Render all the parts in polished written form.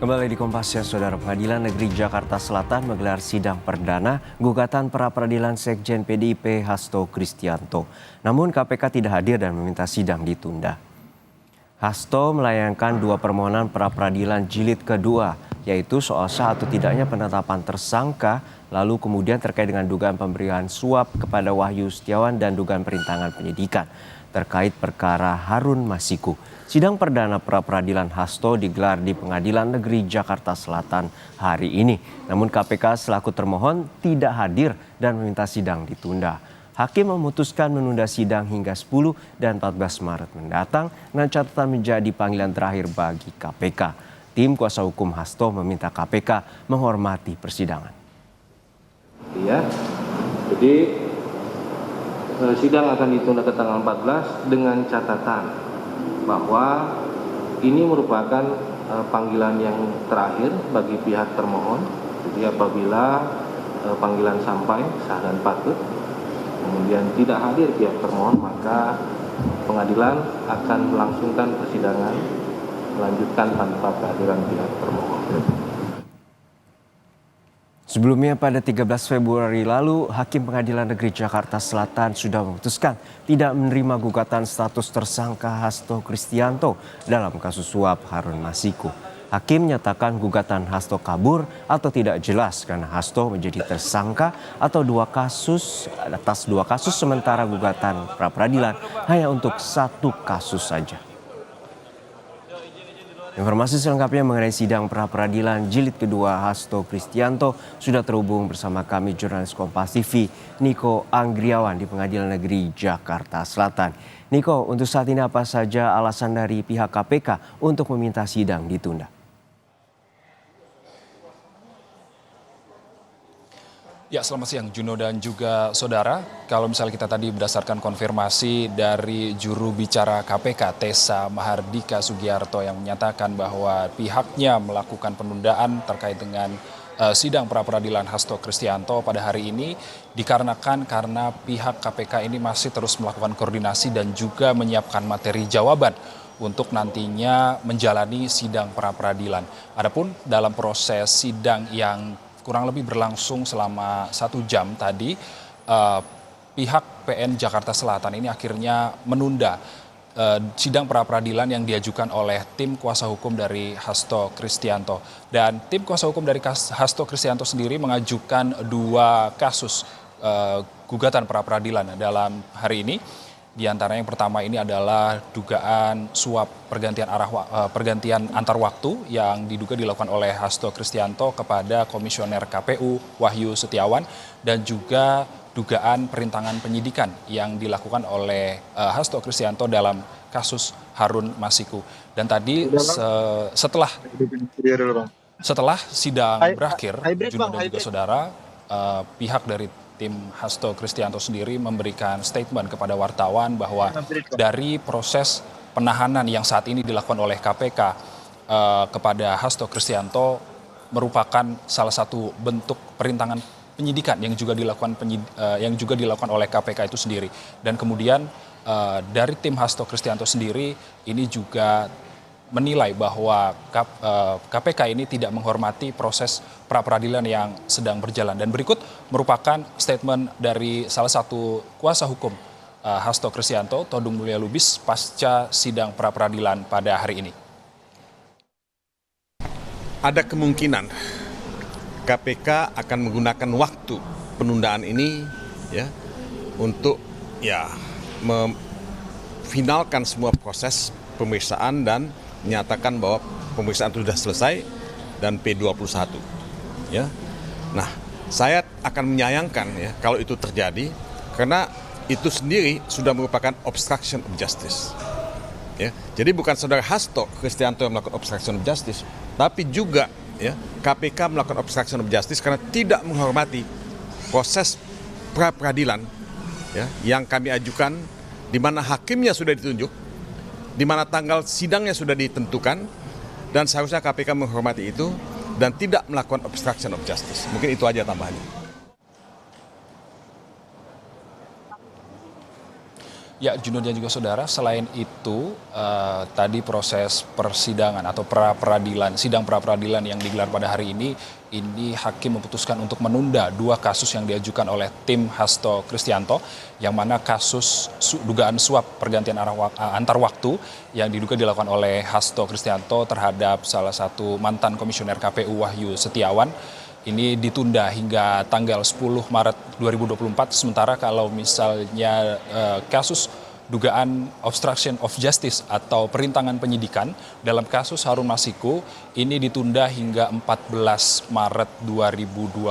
Kembali di Kompas ya, Saudara. Pengadilan Negeri Jakarta Selatan menggelar sidang perdana gugatan pra-peradilan Sekjen PDIP Hasto Kristianto. Namun KPK tidak hadir dan meminta sidang ditunda. Hasto melayangkan dua permohonan pra-peradilan jilid kedua, yaitu soal sah atau tidaknya penetapan tersangka, lalu kemudian terkait dengan dugaan pemberian suap kepada Wahyu Setiawan dan dugaan perintangan penyidikan terkait perkara Harun Masiku. Sidang perdana pra-peradilan Hasto digelar di Pengadilan Negeri Jakarta Selatan hari ini. Namun KPK selaku termohon tidak hadir dan meminta sidang ditunda. Hakim memutuskan menunda sidang hingga 10 dan 14 Maret mendatang dengan catatan menjadi panggilan terakhir bagi KPK. Tim kuasa hukum Hasto meminta KPK menghormati persidangan. Ya, jadi sidang akan ditunda ke tanggal 14 dengan catatan bahwa ini merupakan panggilan yang terakhir bagi pihak termohon. Jadi apabila panggilan sampai sah dan patut, kemudian tidak hadir pihak termohon, maka pengadilan akan melangsungkan persidangan melanjutkan tanpa kehadiran pihak termohon. Sebelumnya pada 13 Februari lalu, Hakim Pengadilan Negeri Jakarta Selatan sudah memutuskan tidak menerima gugatan status tersangka Hasto Kristianto dalam kasus suap Harun Masiku. Hakim menyatakan gugatan Hasto kabur atau tidak jelas karena Hasto menjadi tersangka atas dua kasus sementara gugatan pra-peradilan hanya untuk satu kasus saja. Informasi selengkapnya mengenai sidang pra-peradilan jilid kedua Hasto Kristianto sudah terhubung bersama kami jurnalis Kompas TV Niko Anggriawan di Pengadilan Negeri Jakarta Selatan. Niko, untuk saat ini apa saja alasan dari pihak KPK untuk meminta sidang ditunda? Ya, selamat siang Juno dan juga saudara. Kalau misalnya kita tadi berdasarkan konfirmasi dari juru bicara KPK Tessa Mahardika Sugiarto yang menyatakan bahwa pihaknya melakukan penundaan terkait dengan sidang pra-peradilan Hasto Kristianto pada hari ini dikarenakan karena pihak KPK ini masih terus melakukan koordinasi dan juga menyiapkan materi jawaban untuk nantinya menjalani sidang pra-peradilan. Adapun dalam proses sidang yang kurang lebih berlangsung selama 1 jam tadi, pihak PN Jakarta Selatan ini akhirnya menunda sidang pra-peradilan yang diajukan oleh tim kuasa hukum dari Hasto Kristianto. Dan tim kuasa hukum dari Hasto Kristianto sendiri mengajukan 2 kasus gugatan pra-peradilan dalam hari ini. Di antara yang pertama ini adalah dugaan suap pergantian antar waktu yang diduga dilakukan oleh Hasto Kristianto kepada Komisioner KPU Wahyu Setiawan dan juga dugaan perintangan penyidikan yang dilakukan oleh Hasto Kristianto dalam kasus Harun Masiku. Dan tadi setelah sidang berakhir, Juno dan juga saudara, pihak dari tim Hasto Kristianto sendiri memberikan statement kepada wartawan bahwa dari proses penahanan yang saat ini dilakukan oleh KPK kepada Hasto Kristianto merupakan salah satu bentuk perintangan penyidikan yang juga dilakukan oleh KPK itu sendiri. Dan kemudian dari tim Hasto Kristianto sendiri ini juga menilai bahwa KPK ini tidak menghormati proses pra-peradilan yang sedang berjalan. Dan berikut merupakan statement dari salah satu kuasa hukum Hasto Kristianto, Todung Mulya Lubis, pasca sidang pra-peradilan pada hari ini. Ada kemungkinan KPK akan menggunakan waktu penundaan ini ya untuk memfinalkan semua proses pemeriksaan dan menyatakan bahwa pemeriksaan itu sudah selesai dan P21 ya. Nah, saya akan menyayangkan ya kalau itu terjadi karena itu sendiri sudah merupakan obstruction of justice. Ya. Jadi bukan saudara Hasto Kristianto yang melakukan obstruction of justice, tapi juga ya KPK melakukan obstruction of justice karena tidak menghormati proses pra-peradilan ya yang kami ajukan, di mana hakimnya sudah ditunjuk, di mana tanggal sidangnya sudah ditentukan, dan seharusnya KPK menghormati itu dan tidak melakukan obstruction of justice. Mungkin itu aja tambahannya. Ya, Juno dan juga saudara, selain itu tadi proses persidangan atau pra-peradilan, sidang pra-peradilan yang digelar pada hari ini hakim memutuskan untuk menunda 2 kasus yang diajukan oleh tim Hasto Kristianto, yang mana kasus dugaan suap pergantian antar waktu yang diduga dilakukan oleh Hasto Kristianto terhadap salah satu mantan komisioner KPU Wahyu Setiawan. Ini ditunda hingga tanggal 10 Maret 2024, sementara kalau misalnya kasus dugaan obstruction of justice atau perintangan penyidikan dalam kasus Harun Masiku ini ditunda hingga 14 Maret 2025.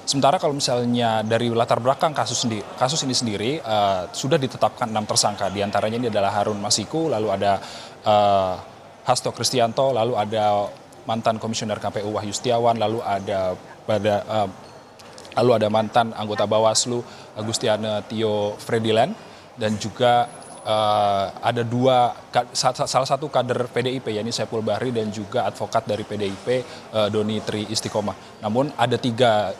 Sementara kalau misalnya dari latar belakang kasus ini sendiri sudah ditetapkan 6 tersangka, diantaranya ini adalah Harun Masiku, lalu ada Hasto Kristianto, lalu ada mantan komisioner KPU Wahyu Setiawan, lalu ada mantan anggota Bawaslu Agustiana Tio Frediland, dan juga ada salah satu kader PDIP yakni Saiful Bahri dan juga advokat dari PDIP Doni Tri Istiqomah. Namun ada tiga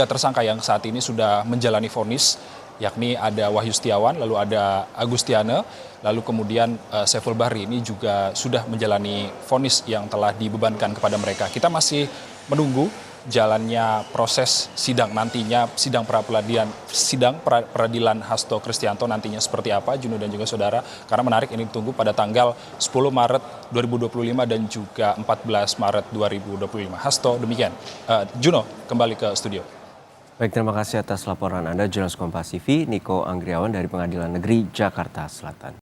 tersangka yang saat ini sudah menjalani vonis, yakni ada Wahyu Setiawan, lalu ada Agustiana, lalu kemudian Saiful Bahri ini juga sudah menjalani vonis yang telah dibebankan kepada mereka. Kita masih menunggu jalannya proses sidang nantinya, sidang peradilan Hasto Kristianto nantinya seperti apa, Juno dan juga saudara, karena menarik ini ditunggu pada tanggal 10 Maret 2025 dan juga 14 Maret 2025. Hasto, demikian. Juno, kembali ke studio. Baik, terima kasih atas laporan Anda, jurnalis Kompas TV, Niko Anggriawan dari Pengadilan Negeri Jakarta Selatan.